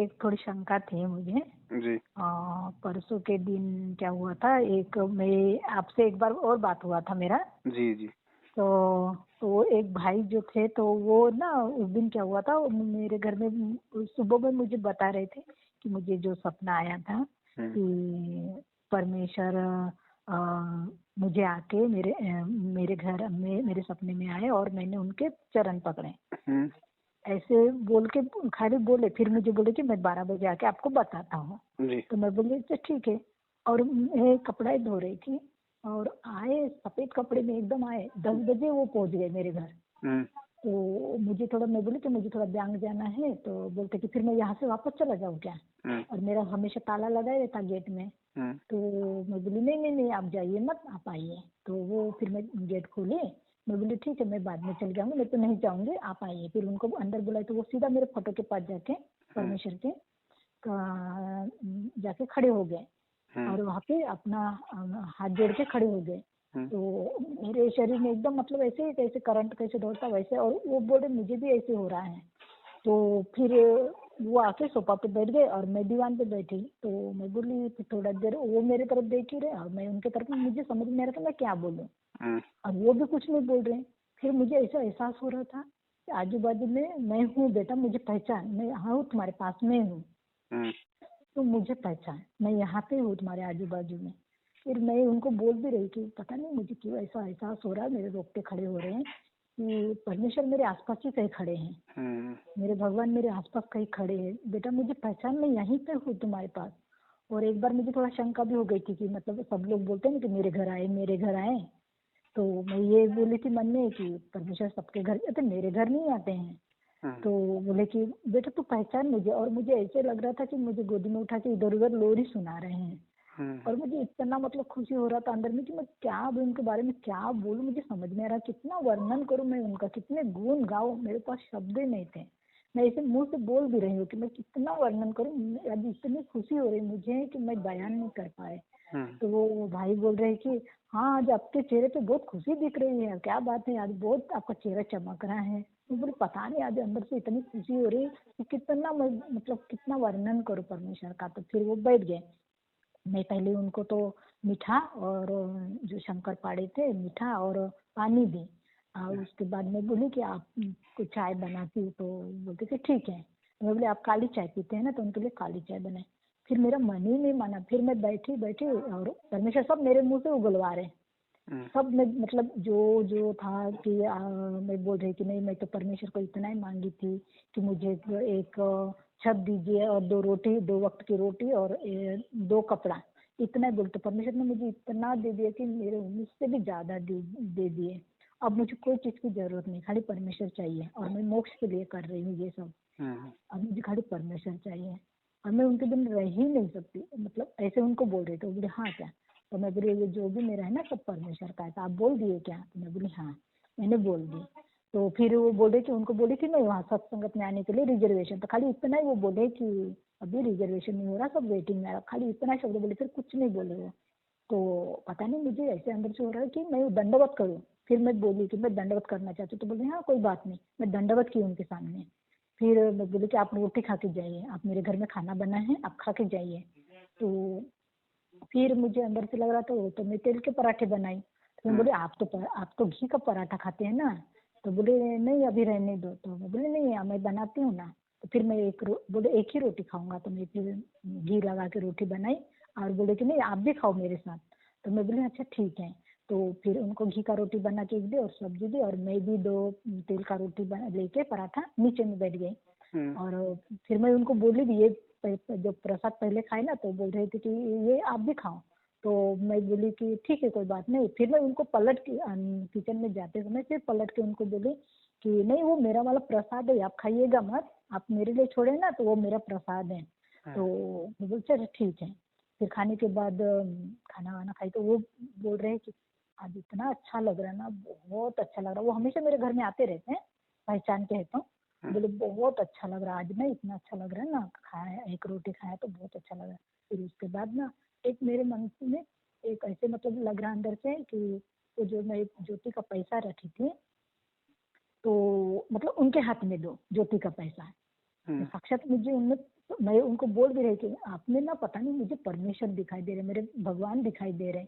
एक थोड़ी शंका थी मुझे। जी परसों के दिन क्या हुआ था, एक मैं आपसे एक बार और बात हुआ था मेरा। जी जी तो एक भाई जो थे तो वो ना उस दिन क्या हुआ था, वो मेरे घर में सुबह में मुझे बता रहे थे कि मुझे जो सपना आया था कि परमेश्वर मुझे आके मेरे घर में मेरे सपने में आए और मैंने उनके चरण पकड़े। ऐसे बोल के खाली बोले, फिर मुझे बोले कि मैं 12 बजे आके आपको बताता हूँ। जी तो मैं बोली अच्छा ठीक है। और मैं कपड़ा धो रही थी और आए सफेद कपड़े में एकदम आए, 10 बजे वो पहुंच गए मेरे घर। तो मुझे थोड़ा, मैं बोली कि मुझे थोड़ा बैंक जाना है, तो बोलते कि फिर मैं यहाँ से वापस चला जाऊँ क्या। और मेरा हमेशा ताला लगा ही रहता गेट में। तो मैं बोली नहीं नहीं नहीं, आप जाइए मत, आप आइए। तो वो फिर मैं गेट खोली, मैं बोली ठीक है मैं बाद में चल जाऊंगी, मैं तो नहीं जाऊंगी, आप आइए। फिर उनको अंदर बुलाए तो वो सीधा मेरे फोटो के पास जाके परमेश्वर के जाके खड़े हो गए और वहाँ पे अपना हाथ जोड़ के खड़े हो गए। तो मेरे शरीर में एकदम मतलब ऐसे कैसे करंट कैसे दौड़ता वैसे, और वो बोले मुझे भी ऐसे हो रहा है। तो फिर वो आके सोफा पे बैठ गए और मैं दीवान पे बैठी। तो मैं बोली, फिर थोड़ा देर वो मेरे तरफ देख ही रहे और मैं उनके तरफ, मुझे समझ में आ रहा था मैं क्या बोलूं और वो भी कुछ नहीं बोल रहे। फिर मुझे ऐसा एहसास हो रहा था कि आजू बाजू में मैं हूँ बेटा, मुझे पहचान, मैं यहाँ हूँ तुम्हारे पास में हूँ, तो मुझे पहचान, मैं यहाँ पे हूँ तुम्हारे आजू बाजू में। फिर मैं उनको बोल भी रही कि पता नहीं मुझे क्यों ऐसा एहसास हो रहा है, मेरे रोकते खड़े हो रहे हैं कि परमेश्वर मेरे आसपास ही कहीं खड़े हैं, मेरे भगवान मेरे आसपास कहीं खड़े हैं, बेटा मुझे पहचान, मैं यहीं पे हूँ तुम्हारे पास। और एक बार मुझे थोड़ा शंका भी हो गई थी कि मतलब सब लोग बोलते हैं कि मेरे घर आए मेरे घर आए। तो मैं ये बोली थी मन में कि परमेश्वर सबके घर आते, मेरे घर नहीं आते हैं। तो बोले कि बेटा तू पहचान मुझे। और मुझे ऐसे लग रहा था कि मुझे गोदी में उठा के इधर उधर लोरी सुना रहे हैं। और मुझे इतना मतलब खुशी हो रहा था अंदर में कि मैं क्या अब उनके बारे में क्या बोलूं, मुझे समझ में आ रहा, कितना वर्णन करूं मैं उनका, कितने गुण गाऊं, मेरे पास शब्द ही नहीं थे। मैं ऐसे मुंह से बोल भी रही हूँ कि मैं कितना वर्णन करूं, आज इतनी खुशी हो रही मुझे कि मैं बयान नहीं कर पाए। तो वो भाई बोल रहे कि हाँ आज आपके चेहरे पे बहुत खुशी दिख रही है, क्या बात है, आज बहुत आपका चेहरा चमक रहा है। मैं बोली पता नहीं आज अंदर से इतनी खुशी हो रही कि कितना मतलब कितना वर्णन करूं परमेश्वर का। तो फिर वो बैठ गए। मैं पहले उनको तो मीठा और जो शंकर पाड़े थे मीठा और पानी दी। और उसके बाद मैं बोली कि आप को चाय बनाती हूँ, तो बोलते थे ठीक है। तो मैं बोली आप काली चाय पीते हैं ना, तो उनके लिए काली चाय बनाई। फिर मेरा मन ही नहीं माना, फिर मैं बैठी बैठी और परमेश्वर सब मेरे मुंह से उगलवा रहे। सब में मतलब जो जो था कि मैं बोल रही कि नहीं मैं तो परमेश्वर को इतना ही मांगी थी कि मुझे एक छत दीजिए और 2 रोटी, 2 वक्त की रोटी और 2 कपड़ा, इतना ही बोलते। परमेश्वर ने मुझे इतना दे दिया कि मेरे मुझसे भी ज्यादा दे दिए। अब मुझे कोई चीज की जरूरत नहीं, खाली परमेश्वर चाहिए और मैं मोक्ष के लिए कर रही हूँ ये सब। अब मुझे खाली परमेश्वर चाहिए और मैं उनके बिन रह ही नहीं सकती, मतलब ऐसे उनको बोल रही थी। बोले हाँ क्या। तो मैं बोली ये जो भी मेरा है ना सब परमेश्वर का है, तो आप बोल दिए क्या। तो मैं बोली हाँ मैंने बोल दी। तो फिर वो बोले कि उनको बोले कि मैं वहाँ सत्संगत में आने के लिए रिजर्वेशन, तो खाली इतना ही वो बोले कि अभी रिजर्वेशन नहीं हो रहा, सब वेटिंग में, खाली इतना शब्द बोले, फिर कुछ नहीं बोले वो। तो पता नहीं मुझे ऐसे अंदर से हो रहा है कि मैं दंडवत करूँ। फिर मैं बोली कि मैं दंडवत करना चाहती हूँ, तो बोले हाँ कोई बात नहीं। मैं दंडवत की उनके सामने। फिर मैं बोली कि आप रोटी खा के जाइए, आप मेरे घर में खाना बना है आप खा के जाइए। तो फिर मुझे अंदर से लग रहा था तो मैं तेल के पराठे बनाई। तो मैं बोले आप तो घी का पराठा खाते हैं ना। तो बोले नहीं अभी रहने दो। तो मैं बोले नहीं मैं बनाती हूँ ना। तो फिर मैं बोले एक ही रोटी खाऊंगा। तो मैं फिर घी लगा के रोटी बनाई और बोले कि नहीं आप भी खाओ मेरे साथ। तो मैं बोली अच्छा ठीक है। तो फिर उनको घी का रोटी बना के दी और सब्जी दी और मैं भी 2 तेल का रोटी बना लेके पराठा नीचे में बैठ गई। और फिर मैं उनको बोली भी ये जो प्रसाद पहले खाए ना, तो बोल रहे थे कि ये आप भी खाओ। तो मैं बोली कि ठीक है कोई बात नहीं। फिर मैं उनको पलट के किचन में जाते समय फिर पलट के उनको बोली कि नहीं वो मेरा वाला प्रसाद है, आप खाइएगा मत, आप मेरे लिए छोड़े ना तो वो मेरा प्रसाद है। तो मैं बोल चलो ठीक है। फिर खाने के बाद खाना वाना खाई तो वो बोल रहे हैं कि आज इतना अच्छा लग रहा है ना, बहुत अच्छा लग रहा है। वो हमेशा मेरे घर में आते रहते हैं, पहचान के है। तो बोले बहुत अच्छा लग रहा है आज ना, इतना अच्छा लग रहा है ना, खाया एक रोटी खाया तो बहुत अच्छा लग रहा है। फिर उसके बाद ना एक मेरे मन में एक ऐसे मतलब लग रहा अंदर से कि वो जो मैं ज्योति का पैसा रखी थी, तो मतलब उनके हाथ में दो ज्योति का पैसा। साक्षात मुझे उनमें तो मैं उनको बोल भी रही थी, आपने ना पता नहीं मुझे परमेश्वर दिखाई दे रहे, मेरे भगवान दिखाई दे रहे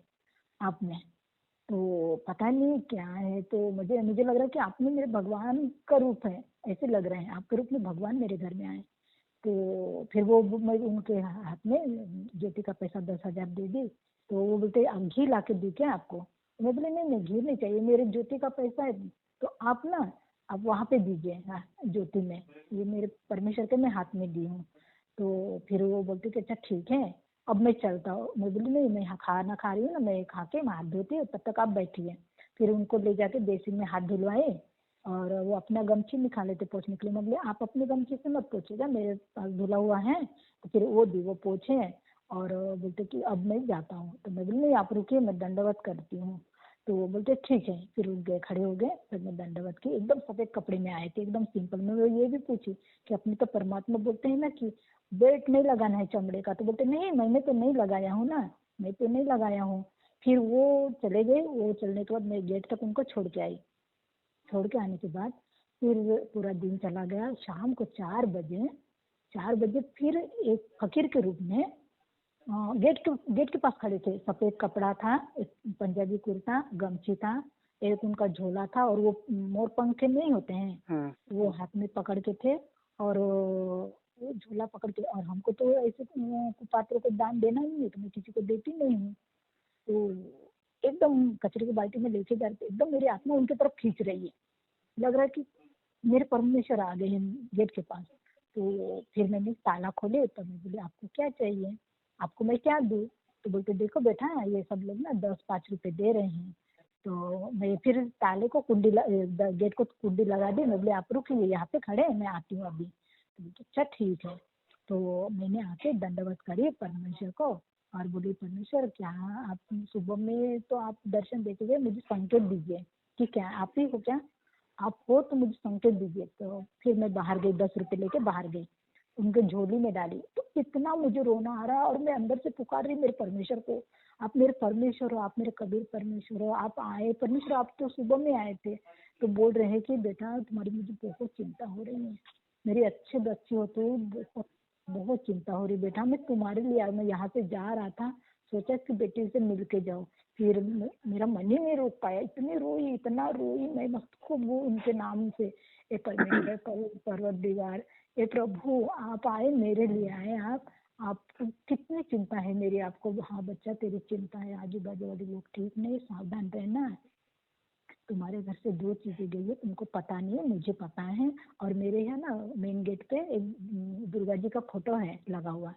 आप में, तो पता नहीं क्या है, तो मुझे मुझे लग रहा है कि आप में मेरे भगवान का रूप है, ऐसे लग रहे हैं आपके रूप में भगवान मेरे घर में आए। तो फिर वो मैं उनके हाथ में ज्योति का पैसा 10,000 दे दी। तो वो बोलते अब घी ला के दूं क्या आपको? तो मैं बोले नहीं नहीं, घी नहीं चाहिए, मेरे ज्योति का पैसा है, तो आप ना आप वहाँ पे दीजिए, हाँ, ज्योति में, ये मेरे परमेश्वर के मैं हाथ में दी हूँ। तो फिर वो बोलते कि अच्छा ठीक है, अब मैं चलता हूँ। मैं बोली नहीं, मैं खाना खा रही हूँ ना, मैं खा के मैं हाथ धोती हूँ, तब तक आप बैठिए। फिर उनको ले जाके बेसिन में हाथ धुलवाए, और वो अपना गमछी निकाले थे पोछने के लिए। मैं बोले आप अपने गमछी से मत पोछिएगा, मेरे पास धुला हुआ है। तो फिर वो पोछे, और बोलते कि अब मैं जाता हूँ। तो मैं बोली नहीं आप रुकिए, मैं दंडवत करती हूँ। तो वो बोलते ठीक है। फिर उठ गए, खड़े हो गए, फिर मैं दंडवत की। एकदम सफेद कपड़े में आए थे, एकदम सिंपल। मैं वो ये भी पूछी कि अपने तो परमात्मा बोलते हैं ना कि बेल्ट नहीं लगाना है चमड़े का। तो बोलते नहीं, मैंने तो नहीं लगाया हूँ ना, मैं तो नहीं लगाया हूँ। फिर वो चले गए। वो चलने के बाद मैं गेट तक उनको छोड़ के आई। छोड़ के आने के बाद फिर पूरा दिन चला गया। शाम को 4 बजे फिर एक फकीर के रूप में गेट के पास खड़े थे। सफेद कपड़ा था, एक पंजाबी कुर्ता, गमछी था, एक उनका झोला था, और वो मोर पंखे नहीं होते हैं, वो हाथ में पकड़ के थे। और वो झोला पकड़ के, और हमको तो ऐसे कुपात्रों को दान देना ही नहीं है, तो मैं किसी को देती नहीं हूँ। तो एकदम कचरे की बाल्टी में लेके जाते, एकदम मेरी आत्मा उनके तरफ खींच रही है। लग रहा है कि मेरे परमेश्वर आ गए हैं गेट के पास। तो फिर मैंने ताला खोले, तो मैं बोली आपको क्या चाहिए, आपको मैं क्या दूँ? तो बोलते देखो बेटा, ये सब लोग ना 10-5 रुपए दे रहे हैं। तो मैं फिर ताले को गेट को कुंडी लगा दी। मैं बोले आप रुकिए यहाँ पे खड़े हैं, मैं आती हूँ अभी। तो बोलते अच्छा ठीक है। तो मैंने आके दंडवत करी परमेश्वर को, और बोली परमेश्वर क्या आप सुबह में तो आप दर्शन देके गए, मुझे संकेत दीजिए कि क्या आप ही हो क्या, आप हो तो मुझे संकेत दीजिए। तो फिर मैं बाहर गई, 10 रुपए लेके बाहर गई, उनके झोली में डाली। तो इतना मुझे रोना आ रहा, और मैं अंदर से पुकार रही मेरे परमेश्वर को, आप मेरे परमेश्वर हो, आप मेरे कबीर परमेश्वर हो, आप आए परमेश्वर, आप तो सुबह में आए थे। तो बोल रहे हैं कि बेटा तुम्हारी मुझे बहुत चिंता हो रही है, मेरी अच्छे बच्चे हो तो बहुत बहुत चिंता हो रही बेटा, मैं तुम्हारे लिए मैं यहाँ से जा रहा था, सोचा कि बेटी से मिल के जाओ। फिर मेरा मन ही नहीं रोक पाया, इतनी रोई, इतना रोई मैं मस्त खूब वो उनके नाम से, ए परमेश्वर परवरदिगार, ए प्रभु आप आए, मेरे लिए आए, आप कितनी चिंता है मेरी आपको। हाँ बच्चा तेरी चिंता है, आजू बाजू वाले लोग ठीक नहीं, सावधान रहना। तुम्हारे घर से 2 चीजें गई है, तुमको पता नहीं है, मुझे पता है। और मेरे यहाँ ना मेन गेट पे एक दुर्गा जी का फोटो है लगा हुआ।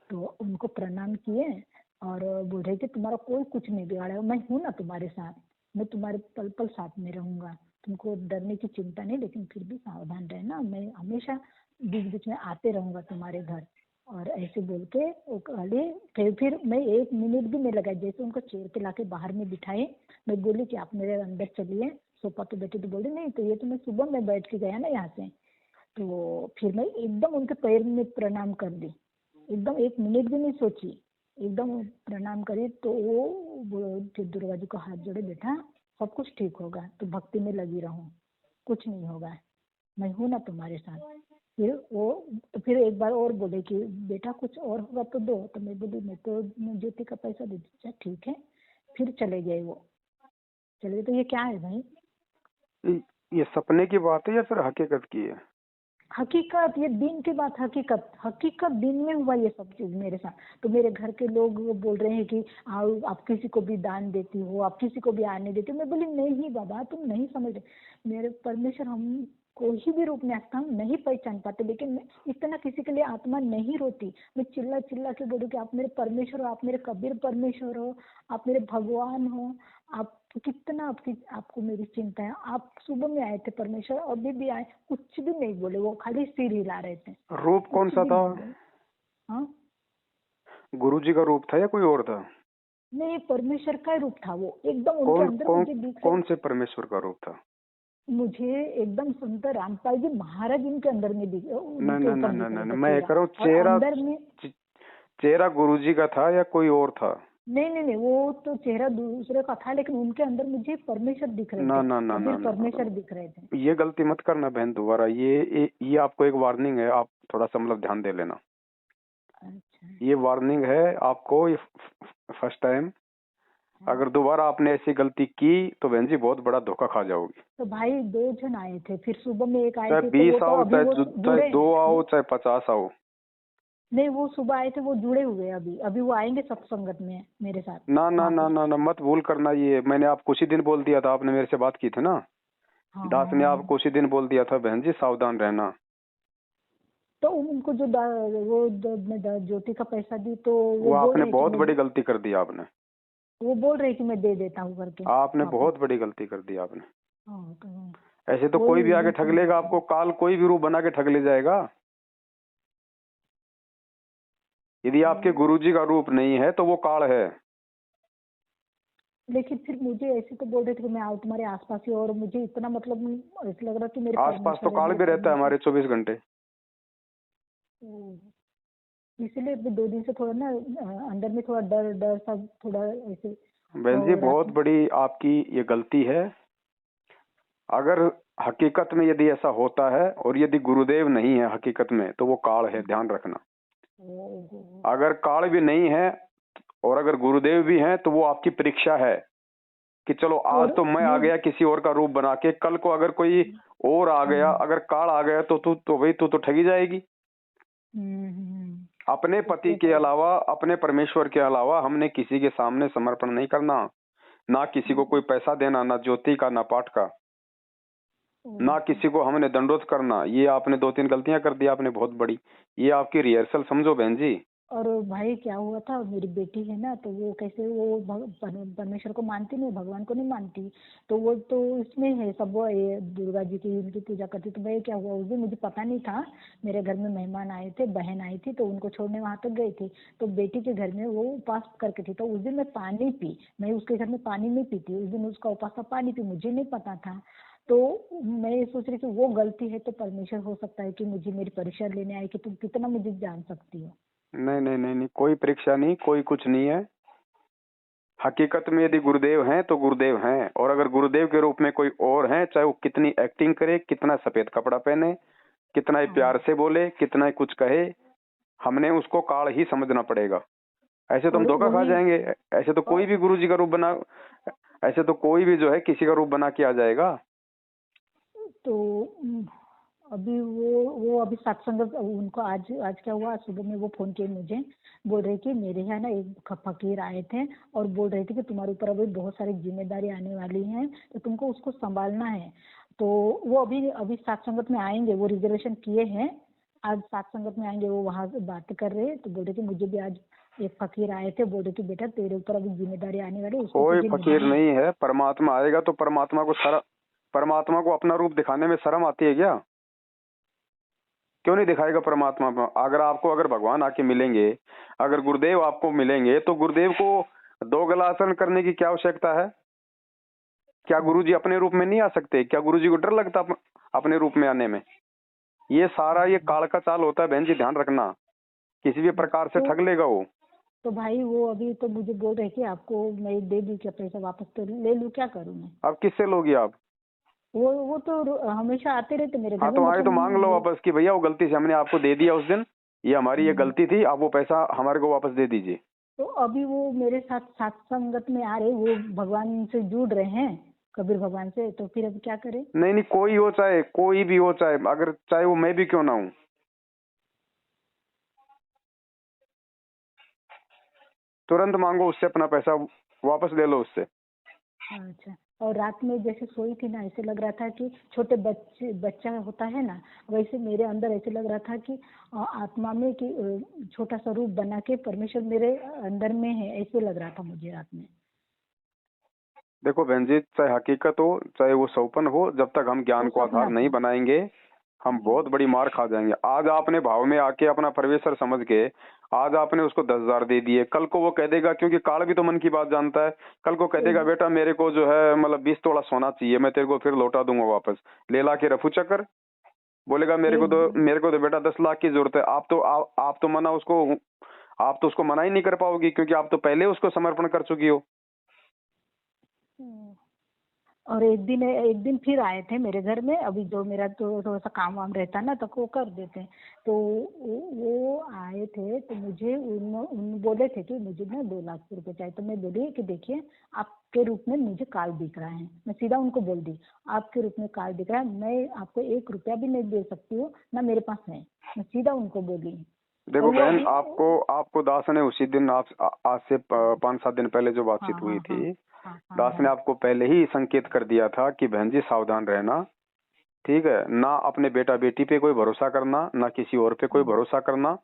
तो उनको प्रणाम किए, और बोल रहे कि तुम्हारा कोई कुछ नहीं बिगाड़ा, मैं हूँ ना तुम्हारे साथ, मैं तुम्हारे पल पल साथ में रहूंगा, तुमको डरने की चिंता नहीं, लेकिन फिर भी सावधान रहना, मैं हमेशा बीच बीच में आते रहूंगा तुम्हारे घर। और ऐसे बोल के वो खाली, फिर मैं 1 मिनट भी नहीं लगा, जैसे उनको चेयर पे लाके बाहर में बिठाए, मैं बोली कि आप मेरे अंदर चलिए सोफा पे बैठे। तो बोली नहीं, तो ये तो मैं सुबह में बैठ के गया ना यहाँ से। तो फिर मैं एकदम उनके पैर में प्रणाम कर दी, एकदम 1 मिनट भी नहीं सोची, एकदम प्रणाम करी। तो वो फिर दुर्गा जी को हाथ जोड़े, बेटा सब कुछ ठीक होगा, तो भक्ति में लगी रहूं, कुछ नहीं होगा, मैं हूँ ना तुम्हारे साथ। फिर वो, तो फिर एक बार और बोले कि बेटा कुछ और होगा तो दो। तो मैं बोली मैं तो ज्योति का पैसा दे दीजिए, ठीक है। फिर चले गए वो, चले गए। तो ये क्या है भाई? ये सपने की बात है या फिर हकीकत की है? हकीकत, ये दिन की बात, हकीकत हकीकत दिन में हुआ ये सब चीज मेरे साथ। तो मेरे घर के लोग वो बोल रहे हैं कि आओ आप किसी को भी दान देती हो, आप किसी को भी आने देती हो। मैं बोली नहीं बाबा, तुम नहीं समझ रहे, मेरे परमेश्वर हम कोई भी रूप में आता हम नहीं पहचान पाते, लेकिन मैं इतना किसी के लिए आत्मा नहीं रोती। मैं चिल्ला चिल्ला के बोलूँ कि आप मेरे परमेश्वर हो, आप मेरे कबीर परमेश्वर हो, आप मेरे भगवान हो, आप कितना आपको मेरी चिंता है। आप सुबह में आए थे परमेश्वर, अभी भी आए, कुछ भी नहीं बोले, वो खाली सिर हिला रहे थे, रूप कौन कुछ सा भी था? नहीं बोले। हाँ, गुरु जी का रूप था या कोई और था? नहीं परमेश्वर का रूप था वो, एकदम उनके कौन अंदर कौन मुझे दिख रहे। कौन से परमेश्वर का रूप था? मुझे एकदम संत रामपाल जी महाराज इनके अंदर में दिख, नहीं उनके नहीं ऊपर नहीं दिख नहीं रहे नहीं, थे मैं चेहरा, कह रहा हूँ और अंदर में चेहरा गुरु जी का था या कोई और था? नहीं नहीं नहीं, वो तो चेहरा दूसरे का था, लेकिन उनके अंदर मुझे परमेश्वर दिख रहे ना थे, ना ना ना कबीर ना परमेश्वर ना, दिख रहे थे। ये गलती मत करना बहन दोबारा। ये आपको एक वार्निंग है, आप थोड़ा सा मतलब ध्यान दे लेना। अच्छा। ये वार्निंग है आपको, ये फर्स्ट टाइम। अगर दोबारा आपने ऐसी गलती की तो बहन जी बहुत बड़ा धोखा खा जाओगी। तो भाई 2 जन आए थे, फिर सुबह में एक आए चाहे थे, तो 20 वो तो आओ, अभी वो चाहे जुड़े 2 हैं। आओ, चाहे 50 आओ। नहीं, वो सुबह आए थे, वो जुड़े हुए अभी अभी वो आएंगे सत्संगत में मेरे साथ ना ना वहाँ ना पे। ना ना, मत भूल करना। ये मैंने आपको उसी दिन बोल दिया था, आपने मेरे से बात की थी ना। हाँ दास हाँ ने हाँ। आपको उसी दिन बोल दिया था बहन जी सावधान रहना। तो उनको जो मैं ज्योति का पैसा दी, तो वो वो बोल आपने रहे कि बहुत मैं, बड़ी गलती कर दी आपने। वो बोल रहे कि मैं दे देता हूँ करके आपने वापस। बहुत बड़ी गलती कर दी आपने। हाँ, तो ऐसे तो वही कोई भी उस आके दिन ठग फोन लेगा किया। आपको, काल कोई भी रूप बना के ठग ले जाएगा। यदि आपके तो गुरुजी का रूप नहीं है तो वो काल है। लेकिन फिर मुझे ऐसे तो बोल रहे थे कि मैं आऊँ तुम्हारे आसपास ही, और मुझे इतना मतलब ऐसा लग रहा कि मेरे आसपास तो परमेश्वर है, काल मेरे भी रहता है परमेश्वर। हमारे 24 घंटे। तो इसलिए अभी 2 दिन से थोड़ा ना अंदर में थोड़ा डर डर सा थोड़ा ऐसे बहन जी रात बहुत में। बड़ी आपकी ये गलती है। अगर हकीकत में यदि ऐसा होता है और यदि गुरुदेव नहीं है हकीकत में तो वो काल है, ध्यान रखना। ओ, अगर काल भी नहीं है और अगर गुरुदेव भी हैं तो वो आपकी परीक्षा है कि चलो आज और तो मैं आ ये गया किसी और का रूप बना के, कल को अगर कोई और आ गया, अगर काल आ गया तो तू तो भाई तू तो ठगी जाएगी। अपने पति के अलावा, अपने परमेश्वर के अलावा हमने किसी के सामने समर्पण नहीं करना। ना किसी को कोई पैसा देना, ना ज्योति का, ना पाठ का, ना किसी को हमने दंडोत करना। ये आपने 2-3 गलतियां कर दी आपने बहुत बड़ी। ये आपकी रिहर्सल समझो बहन जी। और भाई क्या हुआ था, मेरी बेटी है ना, तो वो कैसे वो परमेश्वर को मानती नहीं, भगवान को नहीं मानती। तो वो तो इसमें है सब, वो ये दुर्गा जी की इनकी पूजा करती। तो भाई क्या हुआ उस दिन, मुझे पता नहीं था। मेरे घर में मेहमान आए थे, बहन आई थी, तो उनको छोड़ने वहां तक गई थी। तो बेटी के घर में वो उपास करके थी, तो उस दिन मैं पानी पी, मैं उसके घर में पानी नहीं पीती उस दिन, उसका उपास था, पानी पी, मुझे नहीं पता था। तो मैं ये सोच रही थी वो गलती है तो परमेश्वर हो सकता है कि मुझे मेरी परीक्षा लेने आए कि तुम कितना मुझे जान सकती हो। नहीं नहीं नहीं नहीं, कोई परीक्षा नहीं, कोई कुछ नहीं है। हकीकत में यदि गुरुदेव हैं तो गुरुदेव हैं, और अगर गुरुदेव के रूप में कोई और है, चाहे वो कितनी एक्टिंग करे, कितना सफेद कपड़ा पहने, कितना ही प्यार से बोले, कितना ही कुछ कहे, हमने उसको काल ही समझना पड़ेगा। ऐसे तो हम और धोखा खा वही जाएंगे। ऐसे तो कोई भी गुरुजी का रूप बना, ऐसे तो कोई भी जो है किसी का रूप बना के आ जाएगा। तो अभी वो अभी सत्संग उनको आज आज क्या हुआ, आज सुबह में वो फोन किए मुझे, बोल रहे कि मेरे यहाँ ना एक फकीर आए थे और बोल रहे थे कि तुम्हारे ऊपर अभी बहुत सारी जिम्मेदारी आने वाली है, तो तुमको उसको संभालना है। तो वो अभी अभी सत्संगत में आएंगे, वो रिजर्वेशन किए हैं, आज सत्संगत में आएंगे, वो वहां से बात कर रहे हैं। तो बोल रहे कि मुझे भी आज एक फकीर आए थे, बोल रहे कि बेटा तेरे ऊपर अभी जिम्मेदारी आने वाली है, उसको कोई तुझे फकीर निभाना है। नहीं है, परमात्मा आएगा तो परमात्मा को अपना रूप दिखाने में शर्म आती है क्या? क्यों नहीं दिखाएगा परमात्मा? अगर भगवान आके मिलेंगे, अगर गुरुदेव आपको मिलेंगे तो गुरुदेव को 2 गला आसन करने की क्या आवश्यकता है? क्या गुरुजी अपने रूप में नहीं आ सकते? क्या गुरुजी को डर लगता अपने रूप में आने में? ये सारा ये काल का चाल होता है बहन जी, ध्यान रखना। किसी भी प्रकार से तो ठग लेगा वो। तो भाई वो अभी तो मुझे बोल रहे कि आपको मैं दे दूं क्या पैसा वापस, तो ले लूं, क्या करूं मैं। अब किससे लोगी आप? वो तो हमेशा आते रहते मेरे घर हाँ में, तो आए मतलब तो मांग लो वापस कि भैया वो गलती से हमने आपको दे दिया उस दिन, ये हमारी ये गलती थी, आप वो पैसा हमारे को वापस दे दीजिए। तो अभी वो मेरे साथ सत्संगत में आ रहे, वो भगवान से जुड़ रहे हैं, कबीर भगवान से, तो फिर अब क्या करें। नहीं नहीं, कोई हो, चाहे कोई भी हो, चाहे वो मैं भी क्यों ना हूँ, तुरंत मांगो उससे अपना पैसा वापस ले लो उससे। अच्छा। और रात में जैसे सोई थी ना, ऐसे लग रहा था कि छोटे बच्चा होता है ना, वैसे मेरे अंदर ऐसे लग रहा था कि आत्मा में कि छोटा सा रूप बना के परमेश्वर मेरे अंदर में है, ऐसे लग रहा था मुझे रात में। देखो बहन जी, चाहे हकीकत हो चाहे वो सौपन हो, जब तक हम ज्ञान वो को आधार सपना नहीं था। बनाएंगे हम बहुत बड़ी मार खा जाएंगे। आज आपने भाव में आके अपना परमेश्वर समझ के आज आपने उसको 10,000 दे दिए, कल को वो कह देगा, क्योंकि काल भी तो मन की बात जानता है, कल को कह देगा बेटा मेरे को जो है मतलब 20 तोला सोना चाहिए, मैं तेरे को फिर लौटा दूंगा वापस, ले ला के रफू चक्कर। बोलेगा एक मेरे को तो बेटा 10 लाख की जरूरत है। आप तो मना उसको, आप तो उसको मना ही नहीं कर पाओगी, क्योंकि आप तो पहले उसको समर्पण कर चुकी हो। और एक दिन फिर आए थे मेरे घर में, अभी जो मेरा तो थोड़ा सा काम वाम रहता ना तो वो कर देते। तो वो आए आए थे तो मुझे उन बोले थे कि मुझे ना 2 लाख रुपए चाहिए। तो मैं बोली कि देखिए आपके रूप में मुझे कार्ड दिख रहा है, मैं सीधा उनको बोल दी आपके रूप में कार्ड दिख रहा है, मैं आपको 1 रुपया भी नहीं दे सकती हूँ ना मेरे पास है, मैं सीधा उनको बोली। देखो बहन, आपको दास ने उसी दिन आज से 5-7 दिन पहले जो बातचीत हुई थी, दास ने आपको पहले ही संकेत कर दिया था कि बहन जी सावधान रहना, ठीक है ना, अपने बेटा बेटी पे कोई भरोसा करना, ना किसी और पे कोई भरोसा करना,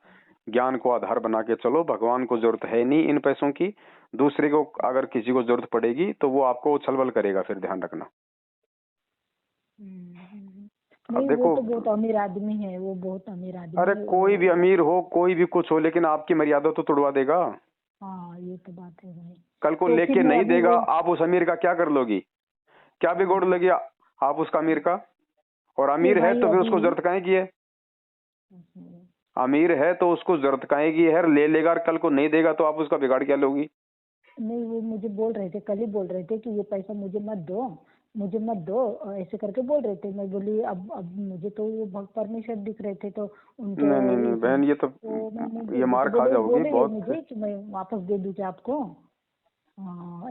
ज्ञान को आधार बना के चलो, भगवान को जरूरत है नहीं इन पैसों की, दूसरे को अगर किसी को जरूरत पड़ेगी तो वो आपको छलबल करेगा, फिर ध्यान रखना। नहीं, देखो वो तो बहुत अमीर आदमी है, वो बहुत अमीर आदमी अरे है, कोई भी अमीर हो, कोई भी कुछ हो, लेकिन आपकी मर्यादा तो तोड़वा देगा। हाँ ये तो बात है भाई। कल को तो लेके नहीं देगा, आप उस अमीर का क्या कर लोगी, क्या बिगोड़ लोगी आप उसका अमीर का? और अमीर है तो फिर उसको जरूरत काहे की है? अमीर है तो उसको जरूरत काहे की है? ले लेगा और कल को नहीं देगा तो आप उसका बिगाड़ क्या लोगी? नहीं, वो मुझे बोल रहे थे, कल ही बोल रहे थे कि ये पैसा मुझे मत दो, ऐसे करके बोल रहे थे। मैं बोली अब मुझे तो वो परमिशन दिख रहे थे तो उनके। नहीं बहन, ये तो ये मार खा जाओगी बहुत। मुझे कि मैं वापस दे दूँ क्या आपको,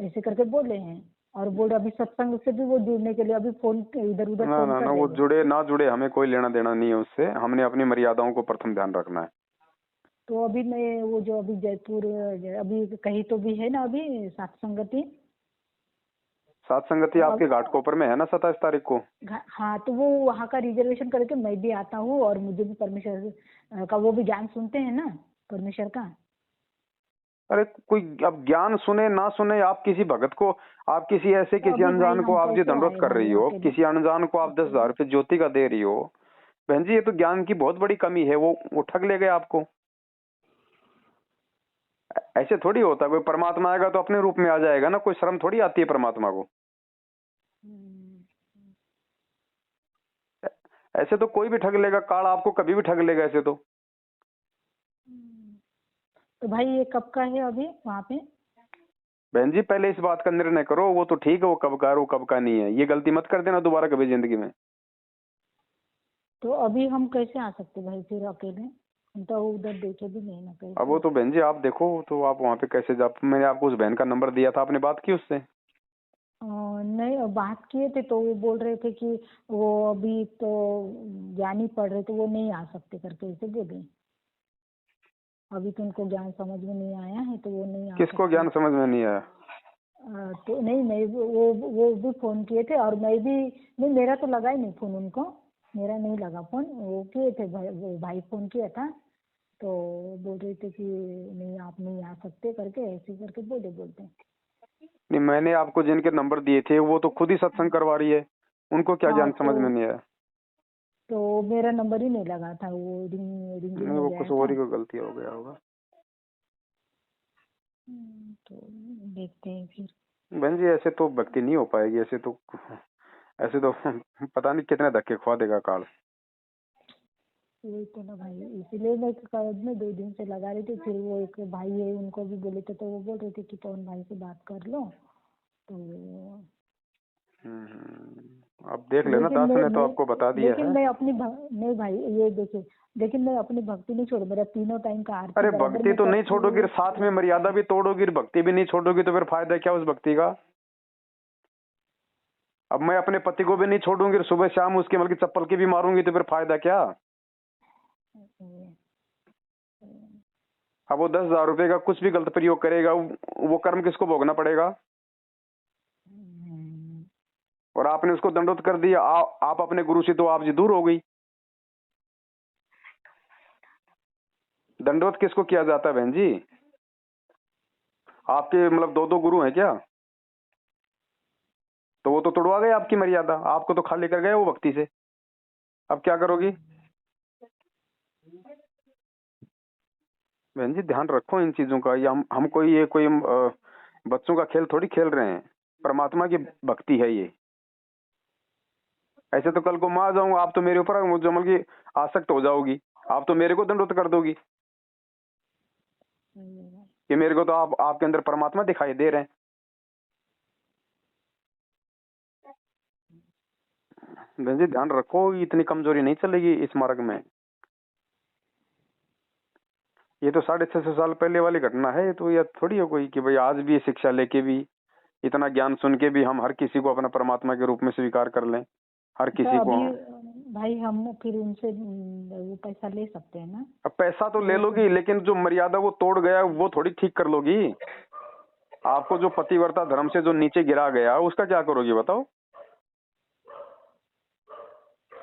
ऐसे करके बोले हैं। और बोले अभी सत्संग से भी वो जुड़ने के लिए अभी फोन इधर उधर ना वो जुड़े ना जुड़े, हमें कोई लेना देना नहीं है उससे, हमने अपनी मर्यादाओं को प्रथम ध्यान रखना है। तो अभी मैं वो जो अभी जयपुर अभी कहीं तो भी है ना अभी सात संगति आपके घाटकोपर में है ना 27 तारीख को? हाँ, तो वो वहाँ का रिजर्वेशन करके मैं भी आता हूँ और मुझे भी परमेश्वर का वो भी ज्ञान सुनते हैं ना, परमेश्वर का। अरे कोई अब ज्ञान सुने ना सुने, आप किसी भगत को, आप किसी ऐसे किसी अनजान को आप जो दंडवत कर रही हो, किसी अनजान को आप 10,000 रुपये ज्योति का दे रही हो, बहन जी ये तो ज्ञान की बहुत बड़ी कमी है। वो ठग ले गए आपको। ऐसे थोड़ी होता, कोई परमात्मा आएगा तो अपने रूप में आ जाएगा ना, कोई शर्म थोड़ी आती है परमात्मा को। ऐसे तो कोई भी ठग लेगा, काल आपको कभी भी ठग लेगा ऐसे तो। तो भाई ये कब का है अभी वहाँ पे? बहन जी पहले इस बात का निर्णय करो, वो तो ठीक है, वो कब का है वो कब का नहीं है, ये गलती मत कर देना दोबारा कभी जिंदगी में। तो अभी हम कैसे आ सकते भाई फिर अकेले, हम तो उधर देखे भी नहीं ना कैसे। अब वो तो बहन जी आप देखो, तो आप वहाँ पे कैसे जा, मैंने आपको उस बहन का नंबर दिया था, आपने बात की उससे? नहीं, बात किए थे तो वो बोल रहे थे कि वो अभी तो ज्ञान ही पढ़ रहे थे, वो नहीं आ सकते करके ऐसे बोले। अभी तो उनको ज्ञान समझ में नहीं आया है तो वो नहीं आ सकते। किसको ज्ञान समझ में नहीं आया? तो नहीं वो भी फोन किए थे और मैं भी नहीं, मेरा तो लगा ही नहीं फोन उनको, मेरा नहीं लगा फोन, वो किए थे वो भाई फोन किया था तो बोल रहे थे कि नहीं आप नहीं आ सकते करके ऐसे करके बोलते। नहीं, मैंने आपको जिनके नंबर दिए थे वो तो खुद ही सत्संग करवा रही है, उनको क्या ज्ञान समझ में नहीं आया? तो मेरा नंबर ही नहीं लगा था, वो रिंग नहीं, वो कुछ और ही को गलती हो गया होगा। तो देखते हैं फिर। बहन जी ऐसे तो भक्ति नहीं हो पाएगी, ऐसे तो पता नहीं कितने धक्के खवा देगा काल। यही तो ना भाई, इसीलिए मैं कल में 2 दिन से लगा रही थी। फिर वो एक भाई है उनको भी बोले थे तो वो बोल रहे थे कि पवन भाई से बात कर लो तो। अब देख लेना, दास ने तो आपको बता दिया है। लेकिन मैं अपनी नहीं भाई ये देखिए, लेकिन मैं अपनी भक्ति नहीं छोड़, मेरा तीनों टाइम का आरती। अरे भक्ति तो नहीं छोड़ोगी, साथ में मर्यादा भी तोड़ोगी, भक्ति भी नहीं छोड़ोगी तो फिर फायदा क्या उस भक्ति का? अब मैं अपने पति को भी नहीं छोड़ूंगी, सुबह शाम उसके मतलब की चप्पल की भी मारूंगी तो फिर फायदा क्या? अब वो 10,000 रुपए का कुछ भी गलत प्रयोग करेगा, वो कर्म किसको भोगना पड़ेगा? और आपने उसको दंडोत कर दिया, आप अपने गुरु से तो आप जी दूर हो गई। दंडोत किसको किया जाता है बहन जी? आपके मतलब 2 गुरु हैं क्या? तो वो तो तोड़वा गए आपकी मर्यादा, आपको तो खाली कर गए वो भक्ति से। अब क्या करोगी बहन जी? ध्यान रखो इन चीजों का। ये हम कोई बच्चों का खेल थोड़ी खेल रहे हैं, परमात्मा की भक्ति है ये। ऐसे तो कल को मैं आ जाऊंगा, आप तो मेरे ऊपर जमल की आसक्त हो जाओगी, आप तो मेरे को दंडोत कर दोगी कि मेरे को तो आपके अंदर परमात्मा दिखाई दे रहे हैं। बहन जी ध्यान रखो, इतनी कमजोरी नहीं चलेगी इस मार्ग में। ये तो 650 साल पहले वाली घटना है। तो ये थोड़ी है कोई कि भाई आज भी शिक्षा लेके भी, इतना ज्ञान सुन के भी हम हर किसी को अपना परमात्मा के रूप में स्वीकार कर लें, हर किसी को। भाई हम फिर उनसे वो पैसा ले सकते हैं ना? अब पैसा तो ले लोगी, लेकिन जो मर्यादा वो तोड़ गया वो थोड़ी ठीक कर लोगी। आपको जो पतिव्रता धर्म से जो नीचे गिरा गया उसका क्या करोगी बताओ?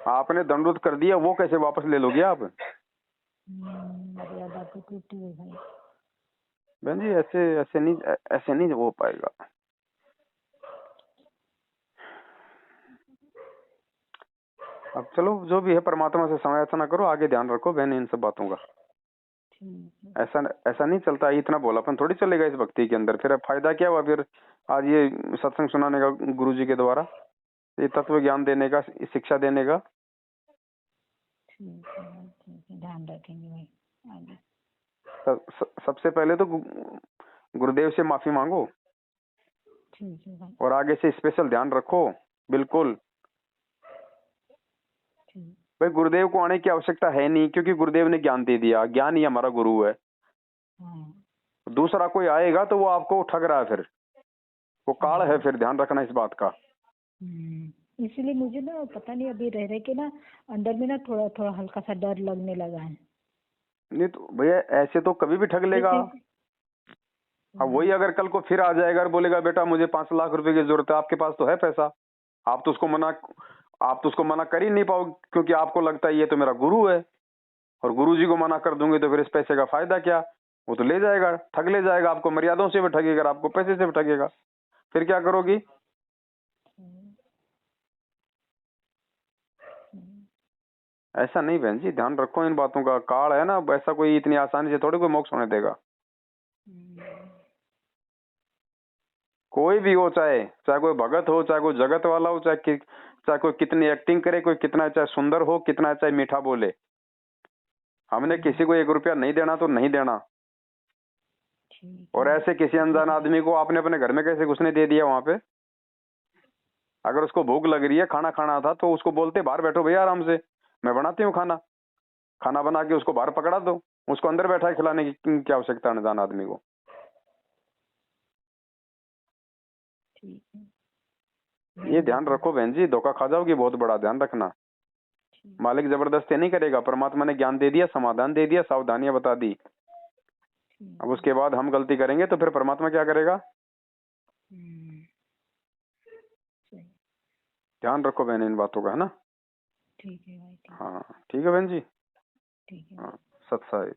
आपने दंडोत कर दिया, वो कैसे वापस ले लोगे आप? मर्यादा तो टूटी है भाई। बहन जी ऐसे नहीं हो पाएगा। अब चलो जो भी है परमात्मा से समय ऐसा ना करो, आगे ध्यान रखो बहन इन सब बातों का। ऐसा नहीं चलता, इतना बोलापन थोड़ी चलेगा इस भक्ति के अंदर। फिर फायदा क्या हुआ फिर आज ये सत्संग सुनाने का गुरु जी के द्वारा, ये तत्व ज्ञान देने का, शिक्षा देने का। ठीक है, ध्यान रखेंगे भाई आगे। सबसे पहले तो गुरुदेव से माफी मांगो। ठीक है भाई। और आगे से स्पेशल ध्यान रखो। बिल्कुल भाई, गुरुदेव को आने की आवश्यकता है नहीं, क्योंकि गुरुदेव ने ज्ञान दे दिया, ज्ञान ही हमारा गुरु है। दूसरा कोई आएगा तो वो आपको ठग रहा है, फिर वो काल है, फिर ध्यान रखना इस बात का। इसीलिए मुझे ना पता नहीं अभी रह के ना अंदर में ना थोड़ा थोड़ा हल्का सा डर लगने लगा है। नहीं तो भैया ऐसे तो कभी भी ठग लेगा। अब वही अगर कल को फिर आ जाएगा और बोलेगा बेटा मुझे 5 लाख रुपए की जरूरत है, आपके पास तो है पैसा, आप तो उसको मना कर ही नहीं पाओगे, क्योंकि आपको लगता है ये तो मेरा गुरु है, और गुरु जी को मना कर दूंगे तो फिर इस पैसे का फायदा क्या? वो तो ले जाएगा, ठग ले जाएगा, आपको मर्यादाओं से भी ठगेगा, आपको पैसे से भी ठगेगा। फिर क्या करोगी? ऐसा नहीं बहन जी, ध्यान रखो इन बातों का। काल है ना, ऐसा कोई इतनी आसानी से थोड़ी कोई मोक्ष होने देगा। कोई भी हो, चाहे कोई भगत हो, चाहे कोई जगत वाला हो, चाहे कोई कितनी एक्टिंग करे, कोई कितना चाहे सुंदर हो, कितना चाहे मीठा बोले, हमने किसी को 1 रुपया नहीं देना तो नहीं देना। और ऐसे किसी अनजान आदमी को आपने अपने घर में कैसे घुसने दे दिया? वहां पे अगर उसको भूख लग रही है, खाना खाना था, तो उसको बोलते बाहर बैठो भैया आराम से, मैं बनाती हूँ खाना बना के उसको बाहर पकड़ा दो, उसको अंदर बैठा खिलाने की क्या आवश्यकता अनजान आदमी को? ये ध्यान रखो बहन जी, धोखा खा जाओगी बहुत बड़ा, ध्यान रखना। मालिक जबरदस्ती नहीं करेगा, परमात्मा ने ज्ञान दे दिया, समाधान दे दिया, सावधानियां बता दी। अब उसके बाद हम गलती करेंगे तो फिर परमात्मा क्या करेगा? ध्यान रखो बहन इन बातों का, है ना? ठीक है भाई। हाँ ठीक है बहन जी। ठीक है। हाँ सत्साई।